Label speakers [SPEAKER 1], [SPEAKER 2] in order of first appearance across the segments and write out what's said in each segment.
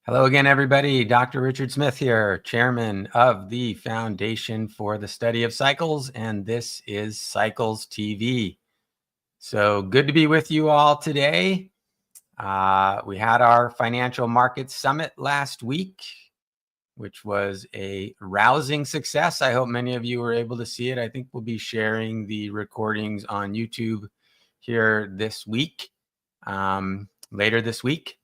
[SPEAKER 1] Hello again, everybody. Dr. Richard Smith here, chairman of the Foundation for the Study of Cycles, and this is Cycles TV. So good to be with you all today. We had our Financial Markets Summit last week, which was a rousing success. I hope many of you were able to see it. I think we'll be sharing the recordings on YouTube here this week, later this week.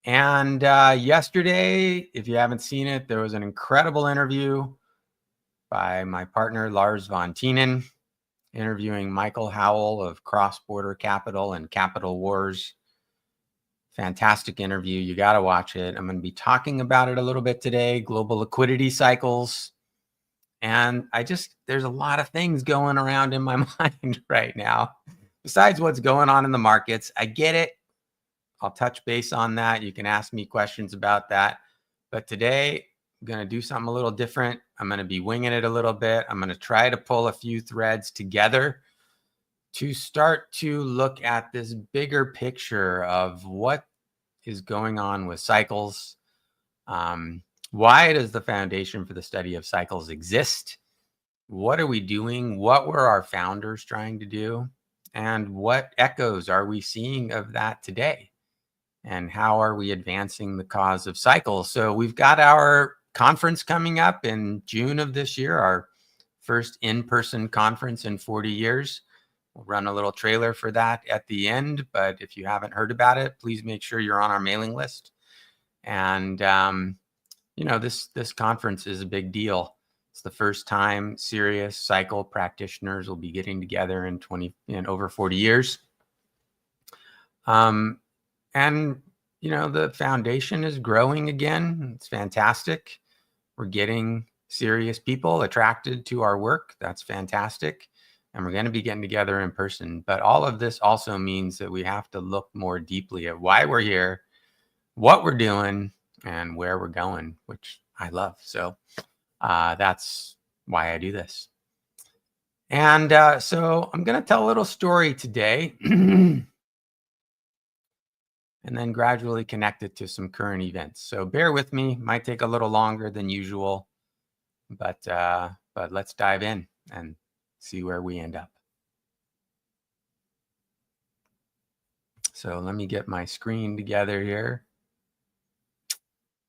[SPEAKER 1] And yesterday, if you haven't seen it, there was an incredible interview by my partner, Lars von Tienen, interviewing Michael Howell of Cross Border Capital and Capital Wars. Fantastic interview. You got to watch it. I'm going to be talking about it a little bit today, global liquidity cycles. And there's a lot of things going around in my mind right now, besides what's going on in the markets. I get it. I'll touch base on that. You can ask me questions about that. But today, I'm going to do something a little different. I'm going to be winging it a little bit. I'm going to try to pull a few threads together to start to look at this bigger picture of what is going on with cycles. Why does the Foundation for the Study of Cycles exist? What are we doing? What were our founders trying to do? And what echoes are we seeing of that today? And how are we advancing the cause of cycles? So we've got our conference coming up in June of this year, our first in-person conference in 40 years. We'll run a little trailer for that at the end, but if you haven't heard about it, please make sure you're on our mailing list. And, this conference is a big deal. It's the first time serious cycle practitioners will be getting together in over 40 years. And, the foundation is growing again. It's fantastic. We're getting serious people attracted to our work. That's fantastic. And we're going to be getting together in person. But all of this also means that we have to look more deeply at why we're here, what we're doing, and where we're going, which I love. So that's why I do this. And so I'm going to tell a little story today. And then gradually connect it to some current events. So bear with me, might take a little longer than usual, but let's dive in and see where we end up. So let me get my screen together here.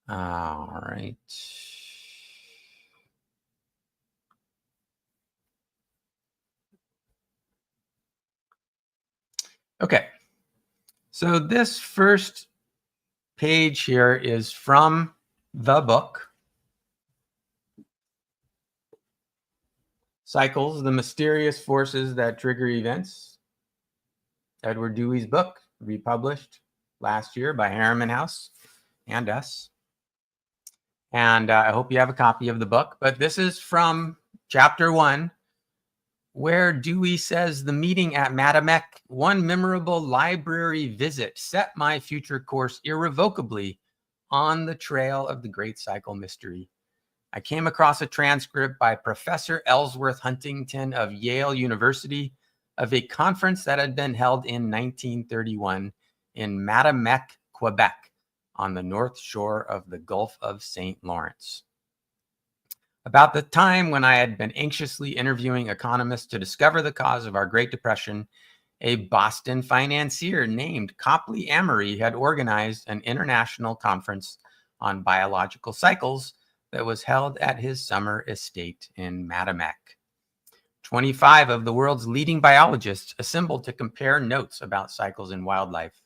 [SPEAKER 1] All right. Okay. So this first page here is from the book, Cycles, the Mysterious Forces That Trigger Events. Edward Dewey's book, republished last year by Harriman House and us. And I hope you have a copy of the book. But this is from chapter 1, where Dewey says, the meeting at Matamek, one memorable library visit, set my future course irrevocably on the trail of the great cycle mystery. I came across a transcript by Professor Ellsworth Huntington of Yale University of a conference that had been held in 1931 in Matamek, Quebec, on the north shore of the Gulf of St. Lawrence. About the time when I had been anxiously interviewing economists to discover the cause of our Great Depression, a Boston financier named Copley Amory had organized an international conference on biological cycles that was held at his summer estate in Matamek. 25 of the world's leading biologists assembled to compare notes about cycles in wildlife.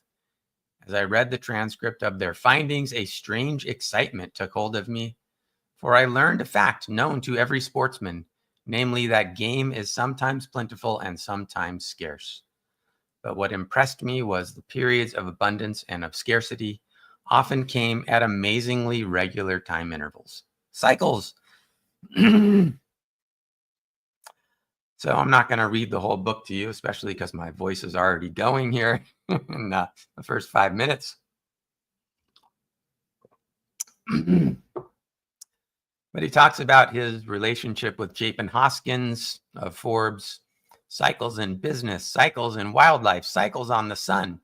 [SPEAKER 1] As I read the transcript of their findings, a strange excitement took hold of me. For I learned a fact known to every sportsman, namely that game is sometimes plentiful and sometimes scarce. But what impressed me was the periods of abundance and of scarcity often came at amazingly regular time intervals. Cycles. So I'm not going to read the whole book to you, especially because my voice is already going here in the first 5 minutes. But he talks about his relationship with Chapin Hoskins of Forbes, cycles in business, cycles in wildlife, cycles on the sun.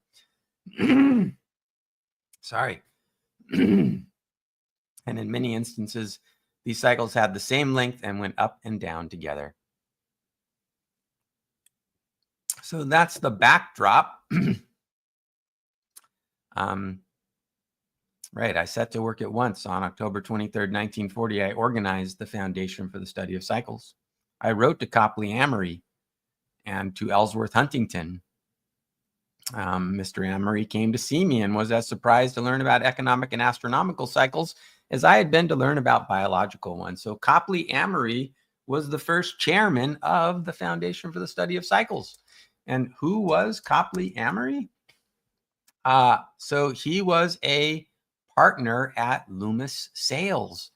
[SPEAKER 1] Sorry. And in many instances, these cycles had the same length and went up and down together. So that's the backdrop. Right, I set to work at once. On October 23rd, 1940, I organized the Foundation for the Study of Cycles. I wrote to Copley Amory and to Ellsworth Huntington. Mr. Amory came to see me and was as surprised to learn about economic and astronomical cycles as I had been to learn about biological ones. So Copley Amory was the first chairman of the Foundation for the Study of Cycles. And who was Copley Amory? So he was a partner at Loomis Sales.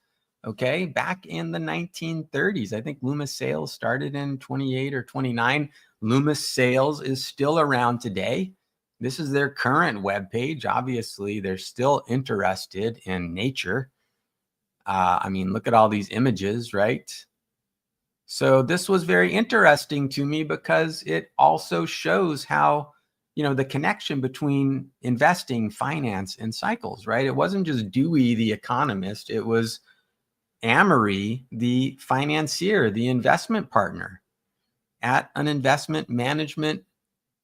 [SPEAKER 1] Okay, back in the 1930s. I think Loomis Sales started in 28 or 29. Loomis Sales is still around today. This is their current webpage. Obviously, they're still interested in nature. I mean, look at all these images, right? So this was very interesting to me because it also shows how, you know, the connection between investing, finance, and cycles, right? It wasn't just Dewey, the economist. It was Amory, the financier, the investment partner at an investment management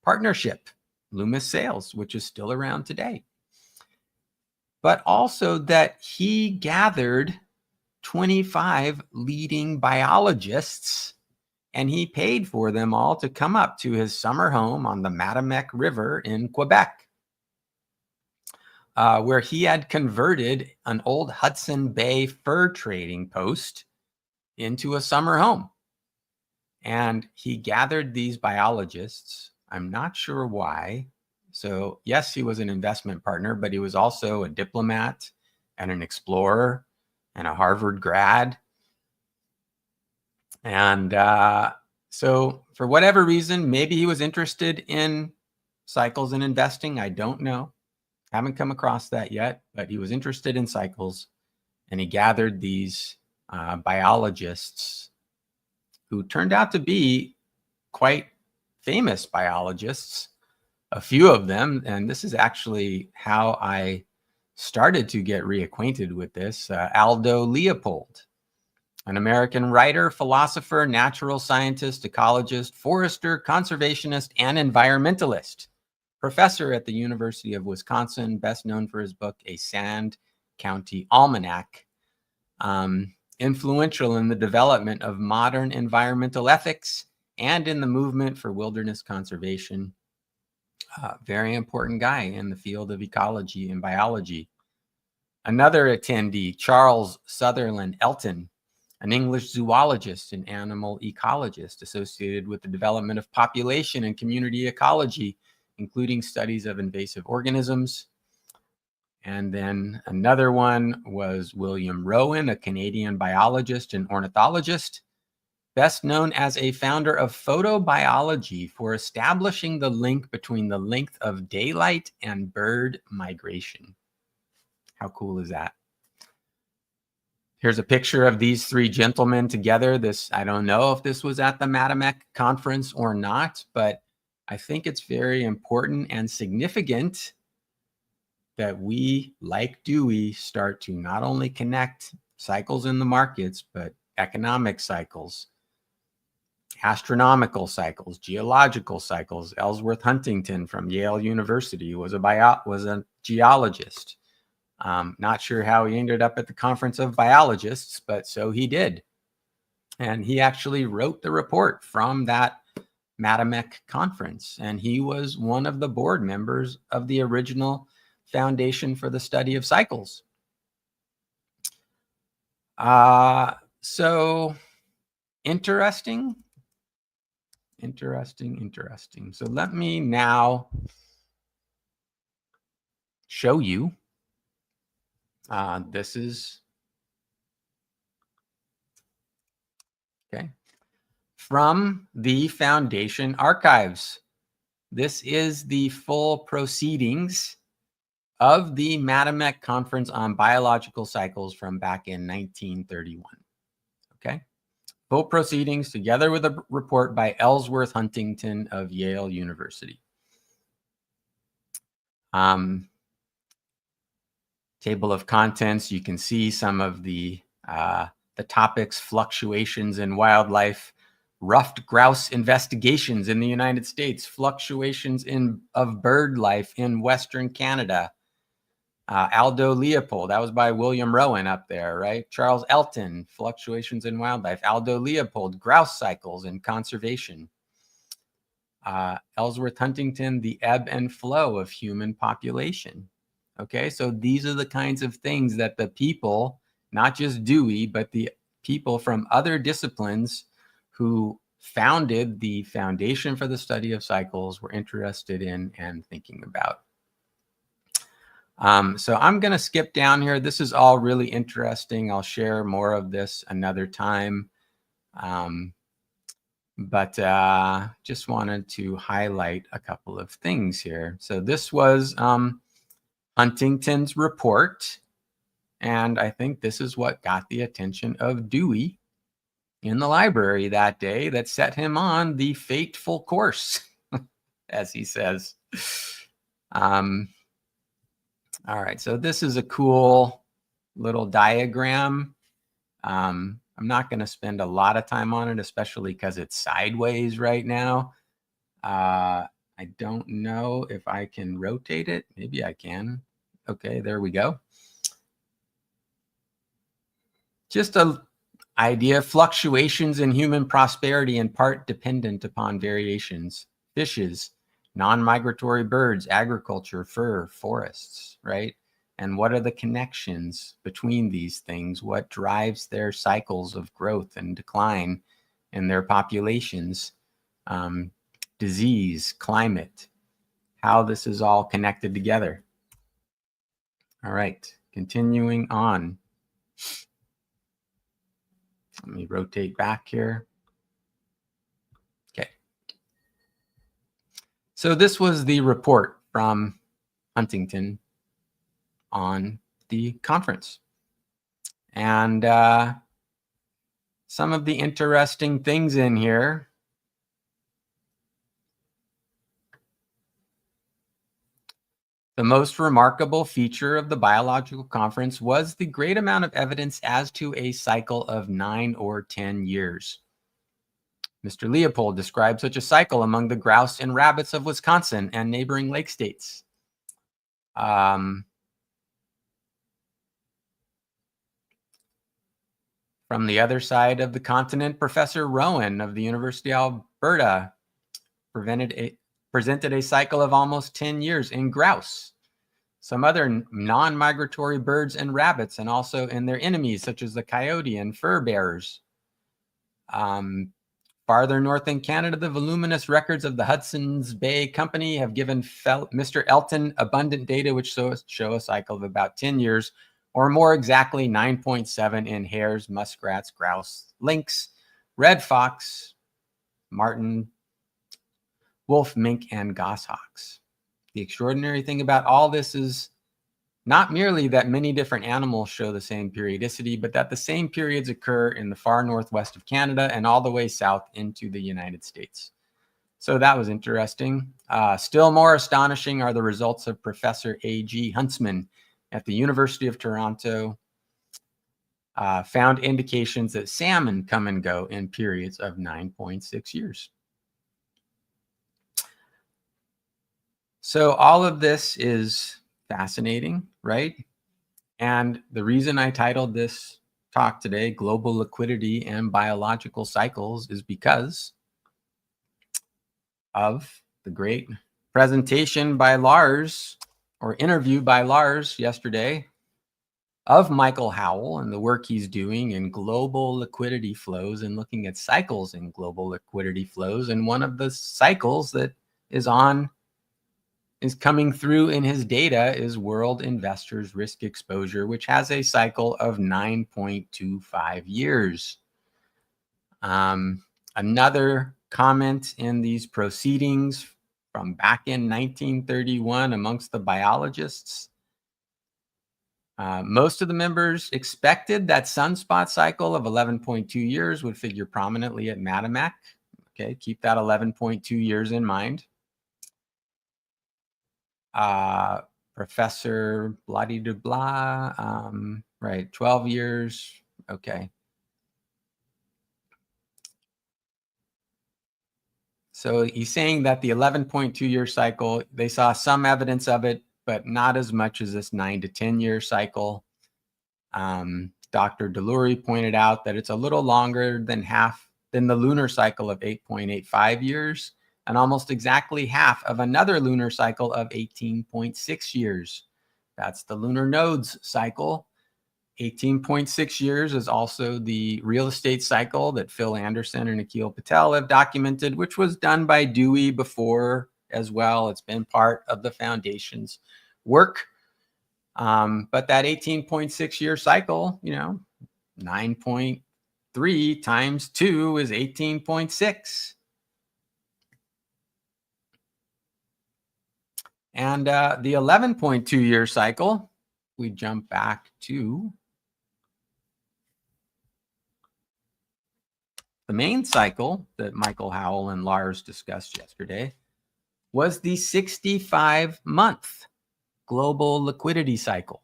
[SPEAKER 1] partnership, Loomis Sales, which is still around today. But also that he gathered 25 leading biologists and he paid for them all to come up to his summer home on the Matamec River in Quebec, where he had converted an old Hudson Bay fur trading post into a summer home. And he gathered these biologists. I'm not sure why. So yes, he was an investment partner, but he was also a diplomat and an explorer and a Harvard grad. And so for whatever reason, maybe he was interested in cycles and investing. I don't know. Haven't come across that yet, but he was interested in cycles and he gathered these biologists who turned out to be quite famous biologists, a few of them. And this is actually how I started to get reacquainted with this. Aldo Leopold, an American writer, philosopher, natural scientist, ecologist, forester, conservationist, and environmentalist. Professor at the University of Wisconsin, best known for his book, A Sand County Almanac. Influential in the development of modern environmental ethics and in the movement for wilderness conservation. Very important guy in the field of ecology and biology. Another attendee, Charles Sutherland Elton, an English zoologist and animal ecologist associated with the development of population and community ecology, including studies of invasive organisms. And then another one was William Rowan, a Canadian biologist and ornithologist, best known as a founder of photobiology for establishing the link between the length of daylight and bird migration. How cool is that? Here's a picture of these three gentlemen together. This, I don't know if this was at the Matamec conference or not, but I think it's very important and significant that we, like Dewey, start to not only connect cycles in the markets, but economic cycles, astronomical cycles, geological cycles. Ellsworth Huntington from Yale University was a geologist. Not sure how he ended up at the Conference of Biologists, but so he did. And he actually wrote the report from that Matamec conference. And he was one of the board members of the original Foundation for the Study of Cycles. So interesting. So let me now show you. This is, okay, from the Foundation archives. This is the full proceedings of the Matamec Conference on Biological Cycles from back in 1931. Okay, full proceedings together with a report by Ellsworth Huntington of Yale University. table of contents, you can see some of the topics: fluctuations in wildlife, ruffed grouse investigations in the United States, fluctuations of bird life in Western Canada. Aldo Leopold, that was by William Rowan up there, right? Charles Elton, fluctuations in wildlife. Aldo Leopold, grouse cycles and conservation. Ellsworth Huntington, the ebb and flow of human population. Okay, so these are the kinds of things that the people, not just Dewey, but the people from other disciplines who founded the Foundation for the Study of Cycles were interested in and thinking about. So I'm going to skip down here. This is all really interesting. I'll share more of this another time. But just wanted to highlight a couple of things here. So this was Huntington's report. And I think this is what got the attention of Dewey in the library that day that set him on the fateful course, as he says. All right, so this is a cool little diagram. I'm not going to spend a lot of time on it, especially because it's sideways right now. I don't know if I can rotate it. Maybe I can. Okay, there we go. Just an idea: fluctuations in human prosperity in part dependent upon variations. Fishes, non-migratory birds, agriculture, fur, forests, right? And what are the connections between these things? What drives their cycles of growth and decline in their populations? Disease, climate, how this is all connected together. All right, continuing on. Let me rotate back here. Okay. So this was the report from Huntington on the conference. And some of the interesting things in here. The most remarkable feature of the biological conference was the great amount of evidence as to a cycle of 9 or 10 years. Mr. Leopold described such a cycle among the grouse and rabbits of Wisconsin and neighboring lake states. From the other side of the continent, Professor Rowan of the University of Alberta presented a cycle of almost 10 years in grouse, some other non-migratory birds and rabbits, and also in their enemies, such as the coyote and fur bearers. Farther north in Canada, the voluminous records of the Hudson's Bay Company have given Mr. Elton abundant data which show a cycle of about 10 years, or more exactly 9.7 in hares, muskrats, grouse, lynx, red fox, marten, wolf, mink, and goshawks. The extraordinary thing about all this is not merely that many different animals show the same periodicity, but that the same periods occur in the far northwest of Canada and all the way south into the United States. So that was interesting. Still more astonishing are the results of Professor A.G. Huntsman at the University of Toronto. Found indications that salmon come and go in periods of 9.6 years. So all of this is fascinating, right? And the reason I titled this talk today, Global Liquidity and Biological Cycles, is because of the great presentation by Lars, or interview by Lars yesterday, of Michael Howell and the work he's doing in global liquidity flows and looking at cycles in global liquidity flows. And one of the cycles that is coming through in his data is world investors' risk exposure, which has a cycle of 9.25 years. Another comment in these proceedings from back in 1931 amongst the biologists. Most of the members expected that sunspot cycle of 11.2 years would figure prominently at Mattamack. Okay, keep that 11.2 years in mind. Professor blah-de-blah, right, 12 years, okay. So he's saying that the 11.2-year cycle, they saw some evidence of it, but not as much as this 9 to 10-year cycle. Dr. Delury pointed out that it's a little longer than the lunar cycle of 8.85 years, and almost exactly half of another lunar cycle of 18.6 years. That's the lunar nodes cycle. 18.6 years is also the real estate cycle that Phil Anderson and Akhil Patel have documented, which was done by Dewey before as well. It's been part of the foundation's work. But that 18.6-year cycle, 9.3 times 2 is 18.6. And the 11.2-year cycle, we jump back to the main cycle that Michael Howell and Lars discussed yesterday, was the 65-month global liquidity cycle.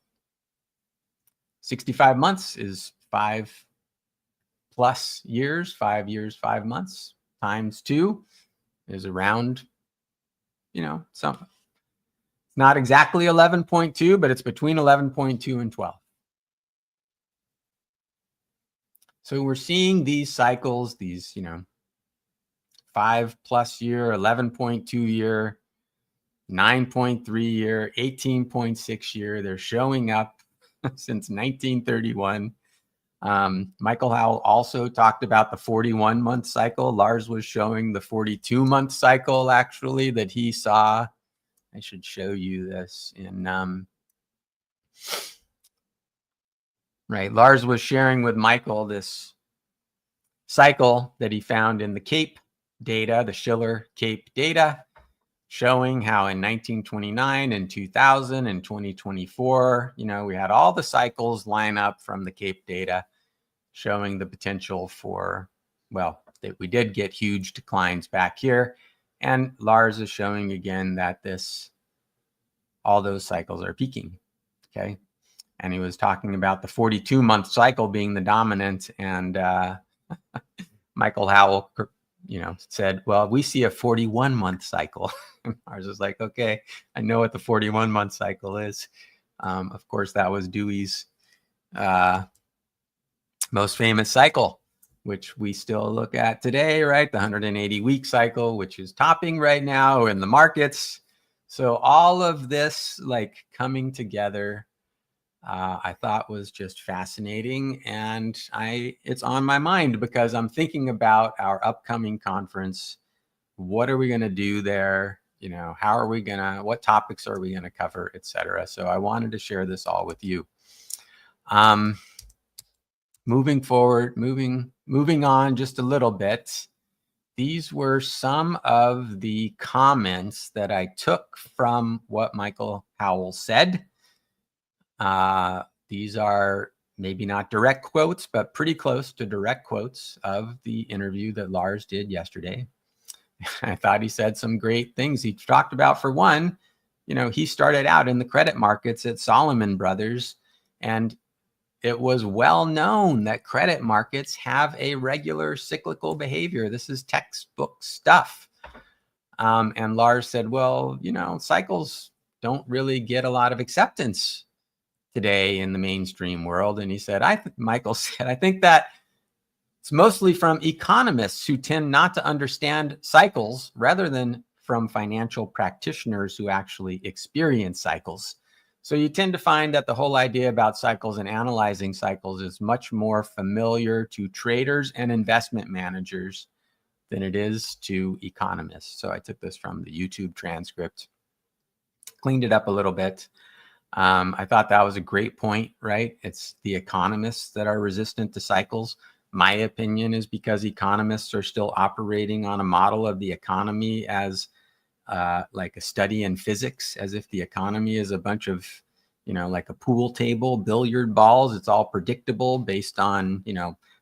[SPEAKER 1] 65 months is 5+ years, 5 years, 5 months, times 2 is around, some. Not exactly 11.2, but it's between 11.2 and 12. So we're seeing these cycles, these, 5+ year, 11.2 year, 9.3 year, 18.6 year. They're showing up since 1931. Michael Howell also talked about the 41-month cycle. Lars was showing the 42-month cycle, actually, that he saw. I should show you this in, right. Lars was sharing with Michael this cycle that he found in the CAPE data, the Shiller CAPE data, showing how in 1929 and 2000 and 2024, we had all the cycles line up from the CAPE data showing the potential for, that we did get huge declines back here. And Lars is showing again that all those cycles are peaking, okay? And he was talking about the 42-month cycle being the dominant, and Michael Howell, said, well, we see a 41-month cycle. Lars was like, okay, I know what the 41-month cycle is. Of course, that was Dewey's most famous cycle, which we still look at today, right? The 180-week cycle, which is topping right now in the markets. So all of this coming together, I thought was just fascinating. And it's on my mind because I'm thinking about our upcoming conference. What are we going to do there? How are we going to, what topics are we going to cover, et cetera. So I wanted to share this all with you. Moving forward, moving on just a little bit. These were some of the comments that I took from what Michael Howell said. These are maybe not direct quotes, but pretty close to direct quotes of the interview that Lars did yesterday. I thought he said some great things. He talked about, for one, he started out in the credit markets at Salomon Brothers, and it was well known that credit markets have a regular cyclical behavior. This is textbook stuff. And Lars said, well, cycles don't really get a lot of acceptance today in the mainstream world. And he said, Michael said, I think that it's mostly from economists who tend not to understand cycles rather than from financial practitioners who actually experience cycles. So you tend to find that the whole idea about cycles and analyzing cycles is much more familiar to traders and investment managers than it is to economists. So I took this from the YouTube transcript, cleaned it up a little bit. I thought that was a great point, right? It's the economists that are resistant to cycles. My opinion is because economists are still operating on a model of the economy as like a study in physics, as if the economy is a bunch of, like a pool table, billiard balls. It's all predictable based on,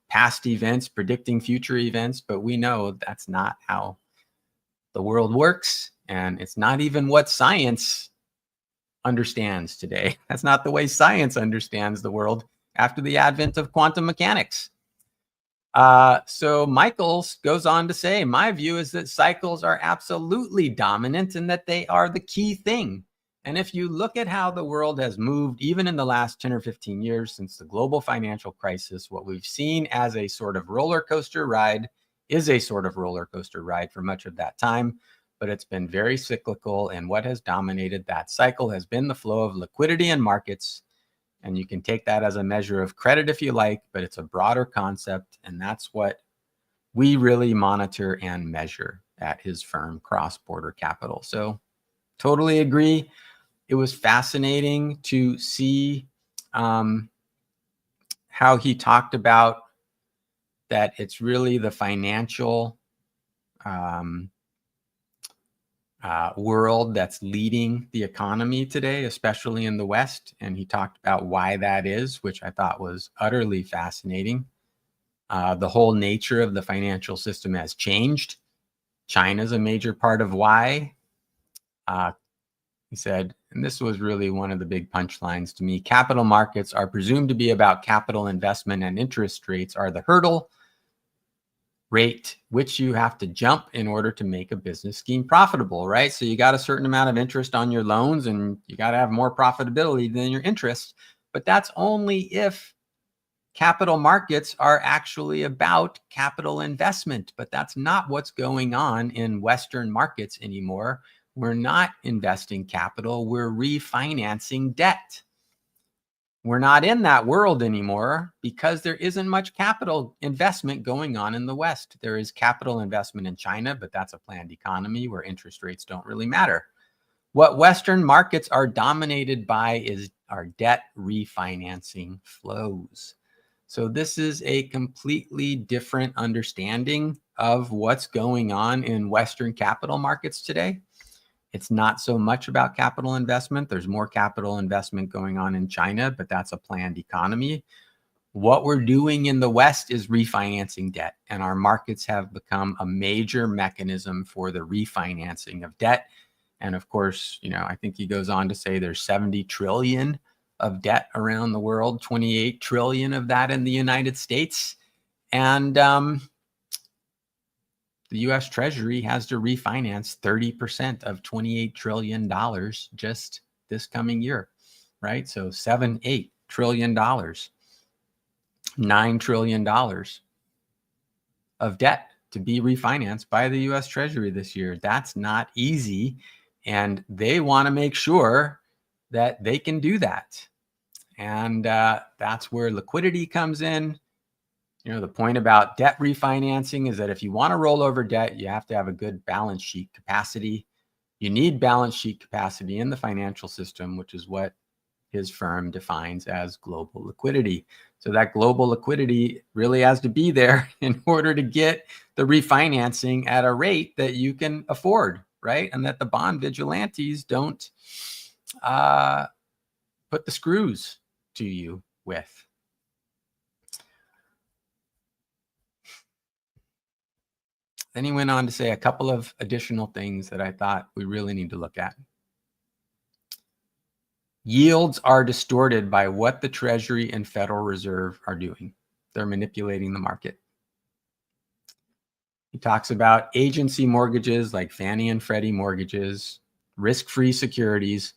[SPEAKER 1] past events, predicting future events. But we know that's not how the world works. And it's not even what science understands today. That's not the way science understands the world after the advent of quantum mechanics. So Michaels goes on to say, my view is that cycles are absolutely dominant and that they are the key thing. And if you look at how the world has moved, even in the last 10 or 15 years since the global financial crisis, what we've seen as a sort of roller coaster ride is a sort of roller coaster ride for much of that time, but it's been very cyclical. And what has dominated that cycle has been the flow of liquidity in markets. And you can take that as a measure of credit if you like, but it's a broader concept. And that's what we really monitor and measure at his firm, Cross Border Capital. So totally agree. It was fascinating to see how he talked about that it's really the financial world that's leading the economy today, especially in the West. And he talked about why that is, which I thought was utterly fascinating. The whole nature of the financial system has changed. China's a major part of why. He said, and this was really one of the big punchlines to me, capital markets are presumed to be about capital investment and interest rates are the hurdle rate which you have to jump in order to make a business scheme profitable, right? So you got a certain amount of interest on your loans and you got to have more profitability than your interest. But that's only if capital markets are actually about capital investment. But that's not what's going on in Western markets anymore. We're not investing capital, we're refinancing debt. We're not in that world anymore because there isn't much capital investment going on in the West. There is capital investment in China, but that's a planned economy where interest rates don't really matter. What Western markets are dominated by our debt refinancing flows. So this is a completely different understanding of what's going on in Western capital markets today. It's not so much about capital investment. There's more capital investment going on in China, but that's a planned economy. What we're doing in the West is refinancing debt, and our markets have become a major mechanism for the refinancing of debt. And of course, I think he goes on to say there's 70 trillion of debt around the world, 28 trillion of that in the United States. And the U.S. Treasury has to refinance 30% of $28 trillion just this coming year, right? So $8 trillion, $9 trillion of debt to be refinanced by the U.S. Treasury this year. That's not easy. And they want to make sure that they can do that. And that's where liquidity comes in. The point about debt refinancing is that if you want to roll over debt, you have to have a good balance sheet capacity. You need balance sheet capacity in the financial system, which is what his firm defines as global liquidity. So that global liquidity really has to be there in order to get the refinancing at a rate that you can afford, right? And that the bond vigilantes don't put the screws to you with. Then he went on to say a couple of additional things that I thought we really need to look at. Yields are distorted by what the Treasury and Federal Reserve are doing. They're manipulating the market. He talks about agency mortgages like Fannie and Freddie mortgages, risk-free securities,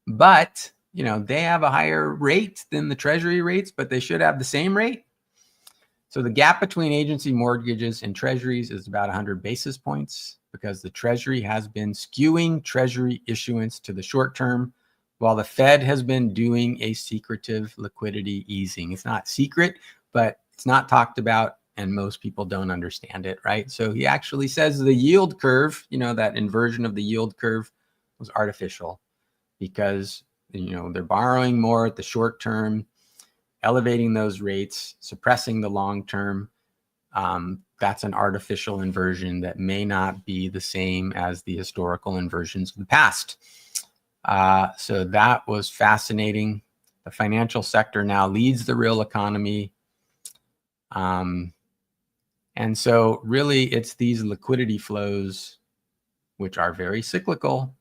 [SPEAKER 1] but they have a higher rate than the Treasury rates, but they should have the same rate. So the gap between agency mortgages and treasuries is about 100 basis points because the Treasury has been skewing Treasury issuance to the short term, while the Fed has been doing a secretive liquidity easing. It's not secret, but it's not talked about, and most people don't understand it, right? So he actually says the yield curve, that inversion of the yield curve was artificial because, they're borrowing more at the short term, elevating those rates, suppressing the long term. That's an artificial inversion that may not be the same as the historical inversions of the past. So that was fascinating. The financial sector now leads the real economy. And so really it's these liquidity flows, which are very cyclical,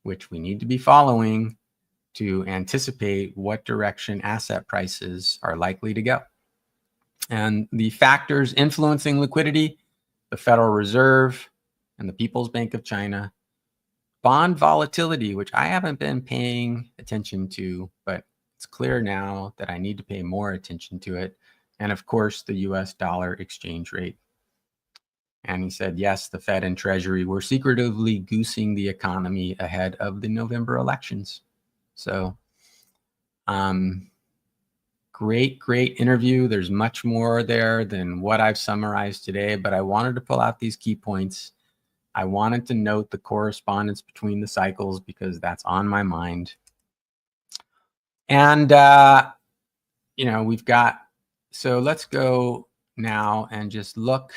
[SPEAKER 1] which we need to be following to anticipate what direction asset prices are likely to go. And the factors influencing liquidity, the Federal Reserve and the People's Bank of China, bond volatility, which I haven't been paying attention to, but it's clear now that I need to pay more attention to it. And of course, the US dollar exchange rate. And he said, yes, the Fed and Treasury were secretively goosing the economy ahead of the November elections. So, great interview. There's much more there than what I've summarized today, but I wanted to pull out these key points. I wanted to note the correspondence between the cycles because that's on my mind. And, we've got, so let's go now and just look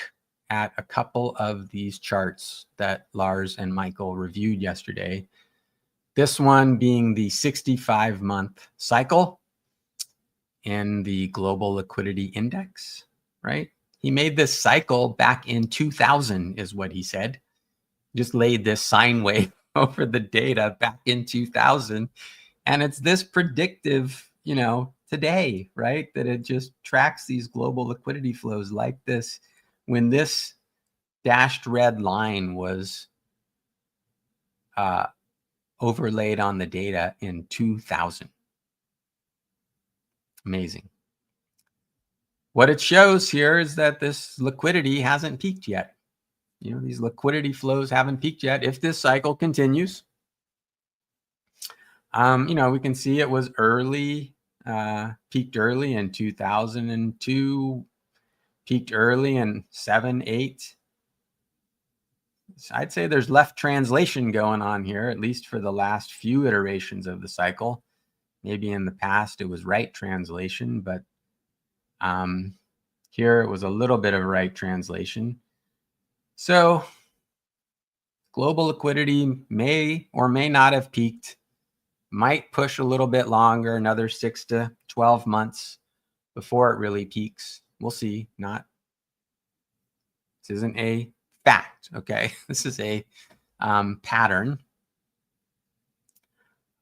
[SPEAKER 1] at a couple of these charts that Lars and Michael reviewed yesterday. This one being the 65-month cycle in the Global Liquidity Index, right? He made this cycle back in 2000 is what he said. Just laid this sine wave over the data back in 2000. And it's this predictive, today, right? That it just tracks these global liquidity flows like this. When this dashed red line was overlaid on the data in 2000. Amazing. What it shows here is that this liquidity hasn't peaked yet. These liquidity flows haven't peaked yet. If this cycle continues, we can see it was early, peaked early in 2002, peaked early in 7, 8. So I'd say there's left translation going on here, at least for the last few iterations of the cycle. Maybe in the past it was right translation, but here it was a little bit of right translation. So global liquidity may or may not have peaked, might push a little bit longer, another 6 to 12 months before it really peaks. We'll see. This isn't a fact, okay? This is a pattern.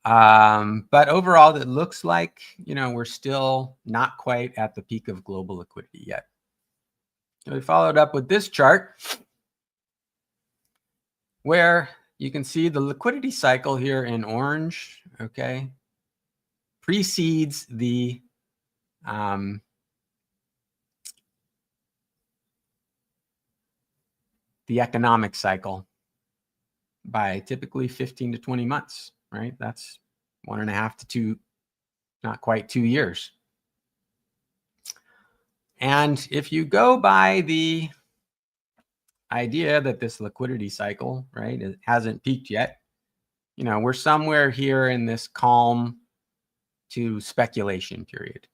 [SPEAKER 1] But overall, it looks like, we're still not quite at the peak of global liquidity yet. So we followed up with this chart where you can see the liquidity cycle here in orange, okay, precedes the economic cycle by typically 15 to 20 months, right? That's 1.5 to 2, not quite 2 years. And if you go by the idea that this liquidity cycle, right, it hasn't peaked yet, we're somewhere here in this calm to speculation period,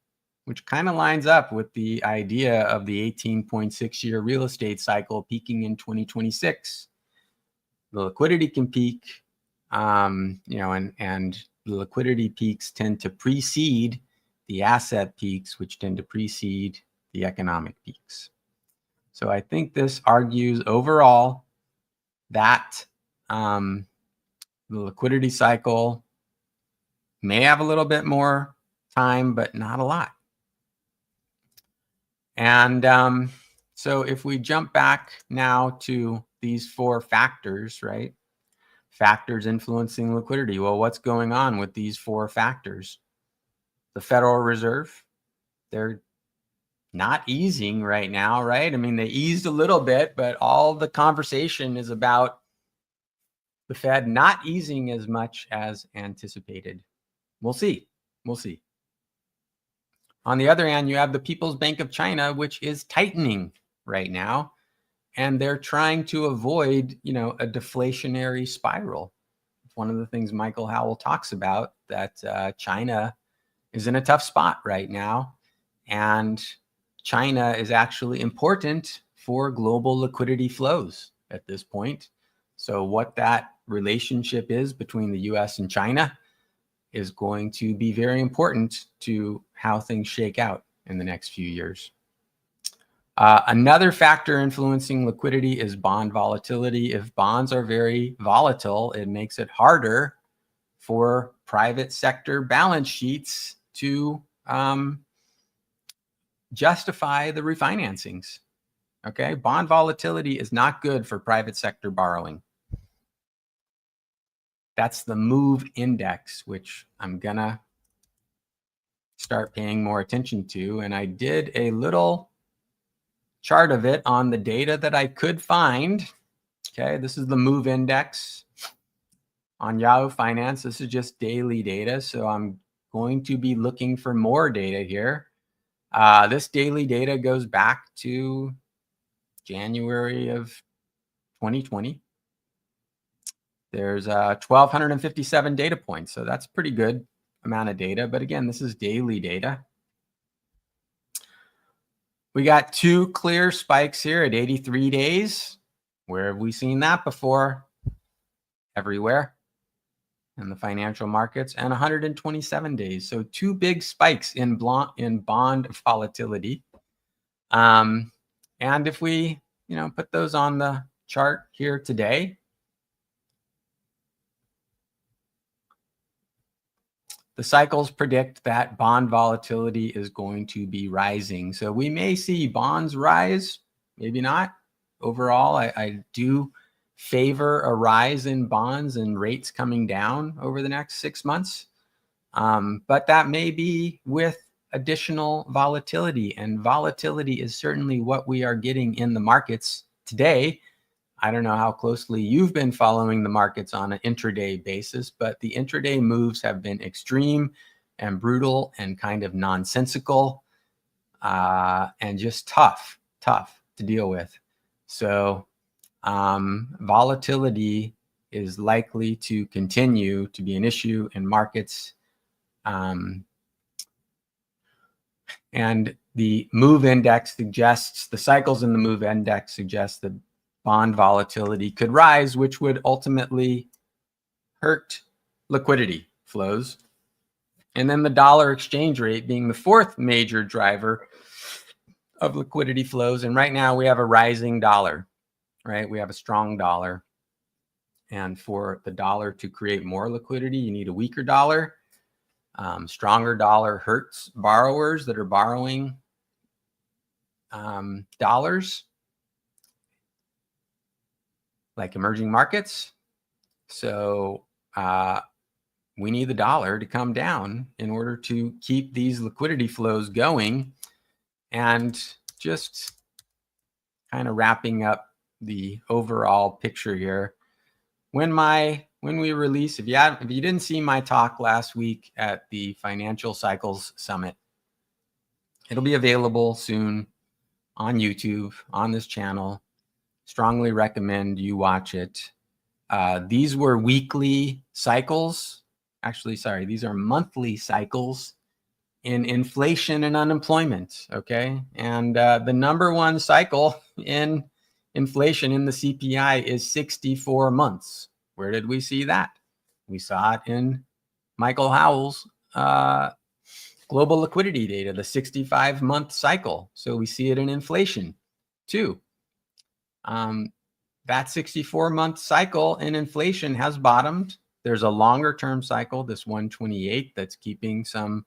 [SPEAKER 1] which kind of lines up with the idea of the 18.6-year real estate cycle peaking in 2026. The liquidity can peak, and the liquidity peaks tend to precede the asset peaks, which tend to precede the economic peaks. So I think this argues overall that the liquidity cycle may have a little bit more time, but not a lot. And so if we jump back now to these 4 factors, right? Factors influencing liquidity. Well, what's going on with these 4 factors? The Federal Reserve, they're not easing right now, right? I mean, they eased a little bit, but all the conversation is about the Fed not easing as much as anticipated. We'll see. We'll see. On the other hand, you have the People's Bank of China, which is tightening right now, and they're trying to avoid, a deflationary spiral. It's one of the things Michael Howell talks about, that China is in a tough spot right now, and China is actually important for global liquidity flows at this point. So what that relationship is between the US and China is going to be very important to how things shake out in the next few years. Another factor influencing liquidity is bond volatility. If bonds are very volatile, it makes it harder for private sector balance sheets to justify the refinancings. Okay, bond volatility is not good for private sector borrowing. That's the MOVE index, which I'm gonna start paying more attention to. And I did a little chart of it on the data that I could find. Okay, this is the MOVE index on Yahoo Finance. This is just daily data, so I'm going to be looking for more data here. This daily data goes back to January of 2020. There's 1,257 data points, so that's pretty good amount of data. But again, this is daily data. We got two clear spikes here at 83 days. Where have we seen that before? Everywhere in the financial markets, and 127 days. So two big spikes in bond volatility. And if we, put those on the chart here today, the cycles predict that bond volatility is going to be rising. So we may see bonds rise, maybe not. Overall, I do favor a rise in bonds and rates coming down over the next 6 months. But that may be with additional volatility, and volatility is certainly what we are getting in the markets today. I don't know how closely you've been following the markets on an intraday basis, but the intraday moves have been extreme and brutal and kind of nonsensical and just tough to deal with. So volatility is likely to continue to be an issue in markets. And the MOVE index suggests, the cycles in the MOVE index suggest that bond volatility could rise, which would ultimately hurt liquidity flows. And then the dollar exchange rate being the fourth major driver of liquidity flows. And right now we have a rising dollar, right? We have a strong dollar. And for the dollar to create more liquidity, you need a weaker dollar. Stronger dollar hurts borrowers that are borrowing dollars, like emerging markets. So we need the dollar to come down in order to keep these liquidity flows going. And just kind of wrapping up the overall picture here. When we release, if you didn't see my talk last week at the Financial Cycles Summit, it'll be available soon on YouTube, on this channel. Strongly recommend you watch it. These were weekly cycles. Actually, sorry, these are monthly cycles in inflation and unemployment, okay? And the number one cycle in inflation in the CPI is 64 months. Where did we see that? We saw it in Michael Howell's global liquidity data, the 65-month cycle. So we see it in inflation too. That 64-month cycle in inflation has bottomed. There's a longer term cycle, this 128, that's keeping some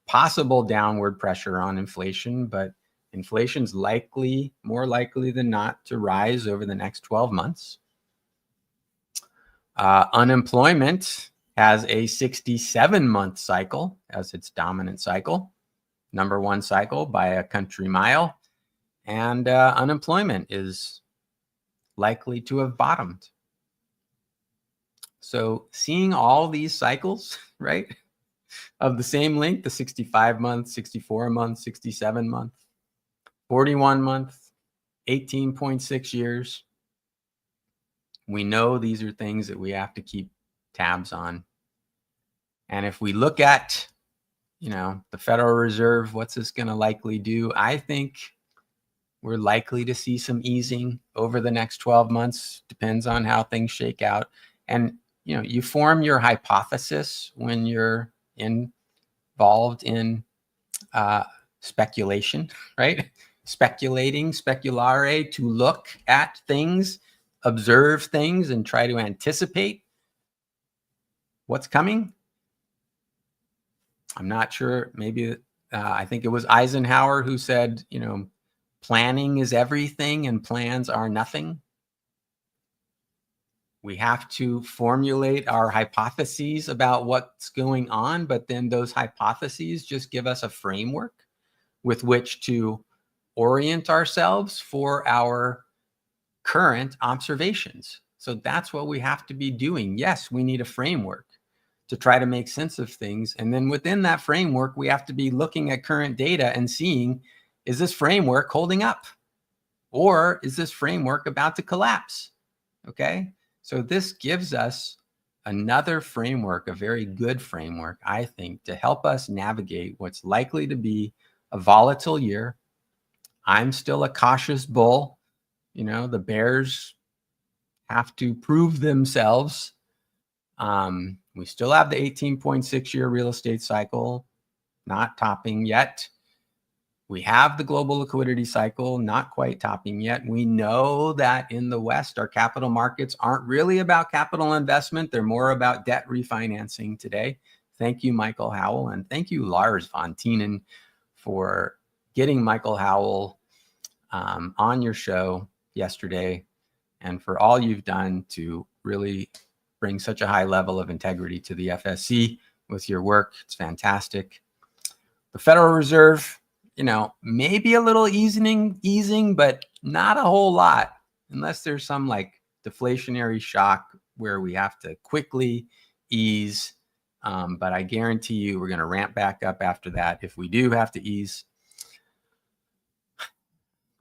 [SPEAKER 1] possible downward pressure on inflation, but inflation's more likely than not to rise over the next 12 months. Unemployment has a 67-month cycle as its dominant cycle, number one cycle by a country mile, and unemployment is likely to have bottomed. So seeing all these cycles, right, of the same length, the 65-month, 64-month, 67-month, 41-month, 18.6 years, we know these are things that we have to keep tabs on. And if we look at, the Federal Reserve, what's this going to likely do? I think we're likely to see some easing over the next 12 months. Depends on how things shake out. And, you form your hypothesis when you're involved in speculation, right? Speculating, speculare, to look at things, observe things, and try to anticipate what's coming? I'm not sure. Maybe I think it was Eisenhower who said, planning is everything and plans are nothing. We have to formulate our hypotheses about what's going on, but then those hypotheses just give us a framework with which to orient ourselves for our current observations. So that's what we have to be doing. Yes, we need a framework to try to make sense of things. And then within that framework, we have to be looking at current data and seeing, is this framework holding up? Or is this framework about to collapse? Okay. So this gives us another framework, a very good framework, I think, to help us navigate what's likely to be a volatile year. I'm still a cautious bull. The bears have to prove themselves. We still have the 18.6-year real estate cycle not topping yet. We have the global liquidity cycle not quite topping yet. We know that in the West, our capital markets aren't really about capital investment. They're more about debt refinancing today. Thank you, Michael Howell. And thank you, Lars von Tienen, for getting Michael Howell on your show yesterday, and for all you've done to really bring such a high level of integrity to the FSC with your work. It's fantastic. The Federal Reserve, maybe a little easing, but not a whole lot, unless there's some like deflationary shock where we have to quickly ease. But I guarantee you we're going to ramp back up after that if we do have to ease.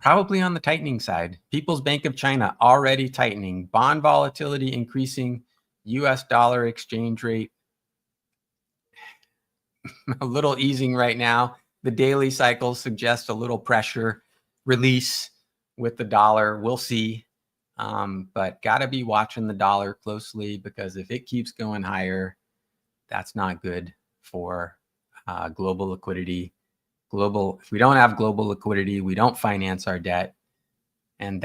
[SPEAKER 1] Probably on the tightening side. People's Bank of China already tightening. Bond volatility increasing. US dollar exchange rate a little easing right now. The daily cycles suggest a little pressure release with the dollar. We'll see. But got to be watching the dollar closely, because if it keeps going higher, that's not good for global liquidity. If we don't have global liquidity, we don't finance our debt, and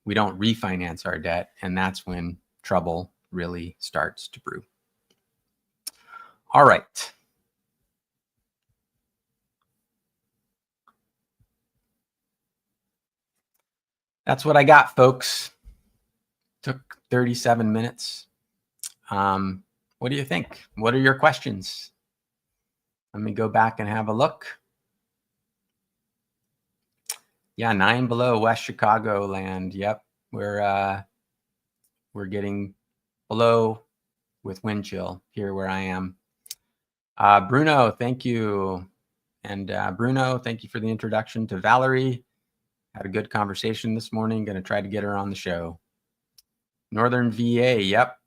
[SPEAKER 1] we don't refinance our debt, and that's when trouble really starts to brew. All right. That's what I got, folks. Took 37 minutes. What do you think? What are your questions? Let me go back and have a look. Yeah, 9 below West Chicago land. Yep, we're getting below with wind chill here where I am. Bruno, thank you. And Bruno, thank you for the introduction to Valerie. Had a good conversation this morning. Going to try to get her on the show. Northern VA. Yep,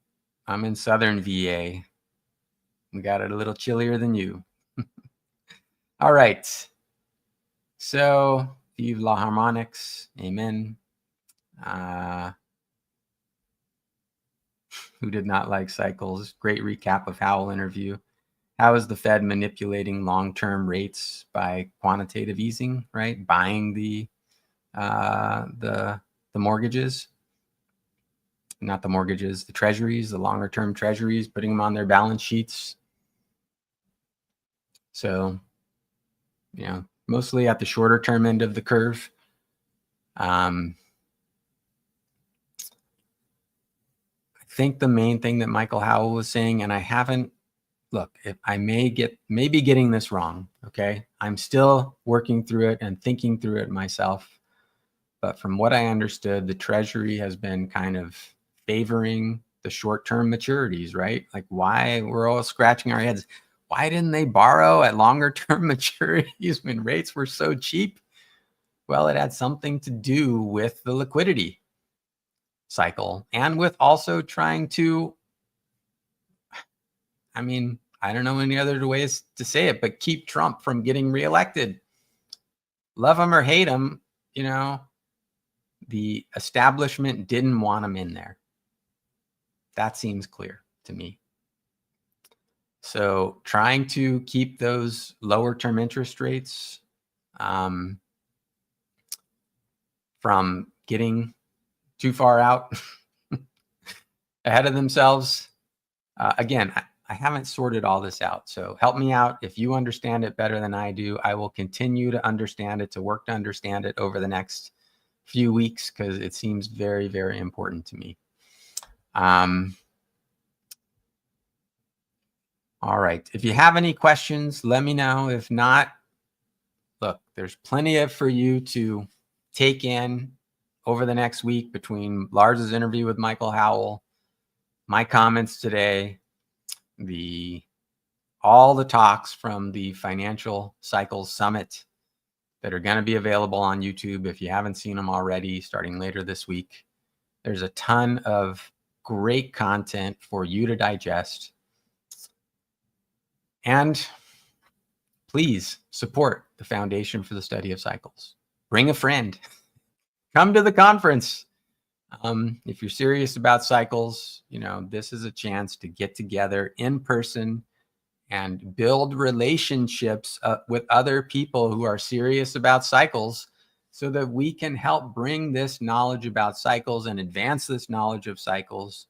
[SPEAKER 1] I'm in Southern VA. We got it a little chillier than you. All right. So, vive la harmonics. Amen. Who did not like cycles? Great recap of Howell interview. How is the Fed manipulating long-term rates by quantitative easing, right? Buying the mortgages, not the mortgages, the treasuries, the longer-term treasuries, putting them on their balance sheets. So, mostly at the shorter-term end of the curve. I think the main thing that Michael Howell was saying, and I haven't, look, if I may be getting this wrong, okay? I'm still working through it and thinking through it myself. But from what I understood, the Treasury has been kind of favoring the short-term maturities, right? Like, why we're all scratching our heads. Why didn't they borrow at longer-term maturities when rates were so cheap? Well, it had something to do with the liquidity cycle and with also trying to, I don't know any other ways to say it, but keep Trump from getting reelected. Love him or hate him, the establishment didn't want him in there. That seems clear to me. So trying to keep those lower term interest rates from getting too far out ahead of themselves. Again, I haven't sorted all this out. So help me out. If you understand it better than I do, I will continue to understand it, to work to understand it over the next few weeks, because it seems very, very important to me. All right. If you have any questions, let me know. If not, look, there's plenty for you to take in over the next week between Lars's interview with Michael Howell, my comments today, all the talks from the Financial Cycles Summit that are going to be available on YouTube if you haven't seen them already, starting later this week. There's a ton of great content for you to digest. And please support the Foundation for the Study of Cycles. Bring a friend. Come to the conference. If you're serious about cycles, this is a chance to get together in person and build relationships with other people who are serious about cycles, so that we can help bring this knowledge about cycles and advance this knowledge of cycles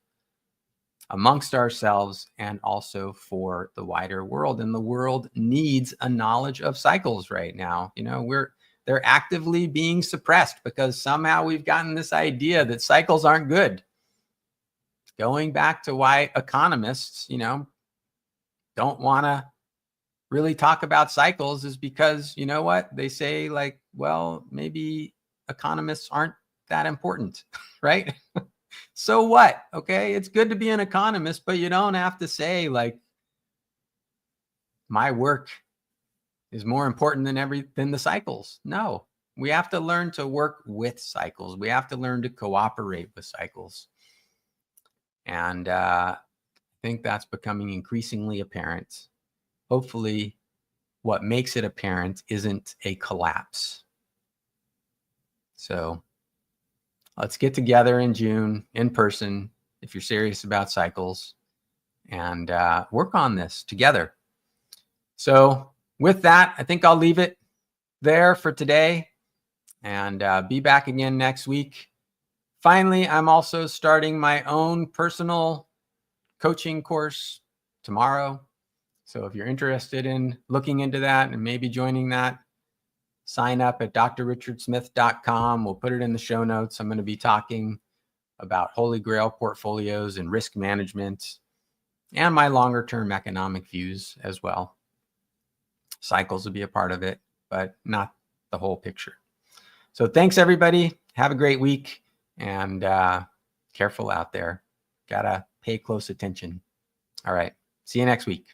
[SPEAKER 1] amongst ourselves and also for the wider world. And the world needs a knowledge of cycles right now. They're actively being suppressed because somehow we've gotten this idea that cycles aren't good. Going back to why economists, don't want to really talk about cycles is because, they say, like, well, maybe economists aren't that important, right? So what? Okay, it's good to be an economist, but you don't have to say, like, my work is more important than the cycles. No, we have to learn to work with cycles. We have to learn to cooperate with cycles. And I think that's becoming increasingly apparent. Hopefully, what makes it apparent isn't a collapse. So let's get together in June in person if you're serious about cycles and work on this together. So with that, I think I'll leave it there for today and be back again next week. Finally, I'm also starting my own personal coaching course tomorrow. So if you're interested in looking into that and maybe joining that, sign up at drrichardsmith.com. We'll put it in the show notes. I'm going to be talking about Holy Grail portfolios and risk management and my longer term economic views as well. Cycles will be a part of it, but not the whole picture. So thanks, everybody. Have a great week, and careful out there. Gotta pay close attention. All right. See you next week.